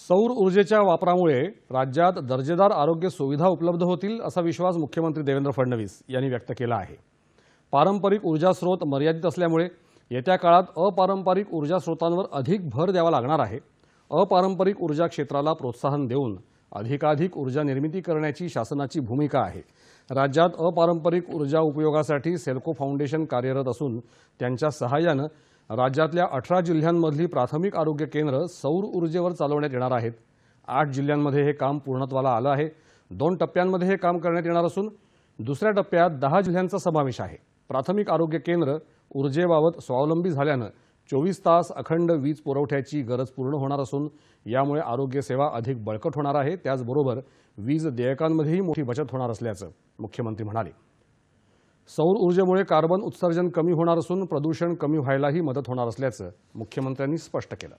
सौर ऊर्जेच्या वापरामुळे राज्यात दर्जेदार आरोग्य सुविधा उपलब्ध होतील असा विश्वास मुख्यमंत्री देवेंद्र फडणवीस यांनी व्यक्त केला आहे। पारंपरिक ऊर्जा स्रोत मर्यादित असल्यामुळे येत्या काळात अपारंपरिक ऊर्जा स्रोतांवर अधिक भर द्यावा लागणार आहे। अपारंपरिक ऊर्जा क्षेत्राला प्रोत्साहन देऊन अधिकाधिक ऊर्जा निर्मिती करण्याची शासनाची भूमिका आहे। राज्यात अपारंपरिक ऊर्जा उपयोगासाठी सेल्को फाउंडेशन कार्यरत असून त्यांच्या सहाय्याने राज्यातल्या 18 जिल्ह्यांमधली प्राथमिक आरोग्य केंद्र सौर ऊर्जेवर चालवण्यात येणार आहेत। 8 जिल्ह्यांमध्ये हे काम पूर्णत्वाला आलं आहे। 2 टप्प्यांमध्ये हे काम करण्यात येणार असून दुसऱ्या टप्प्यात 10 जिल्ह्यांचा समावेश आहे। प्राथमिक आरोग्य केंद्र ऊर्जेबाबत स्वावलंबी झाल्याने 24 तास अखंड वीज पुरवठ्याची गरज पूर्ण होणार असून यामुळे आरोग्य सेवा अधिक बळकट होणार आहे। त्याचबरोबर वीज देयकांमध्येही मोठी बचत होणार असल्याचं मुख्यमंत्री म्हणाले। सौर ऊर्जेमुळे कार्बन उत्सर्जन कमी होणार असून प्रदूषण कमी व्हायलाही मदत होणार असल्याचं मुख्यमंत्र्यांनी स्पष्ट केलं।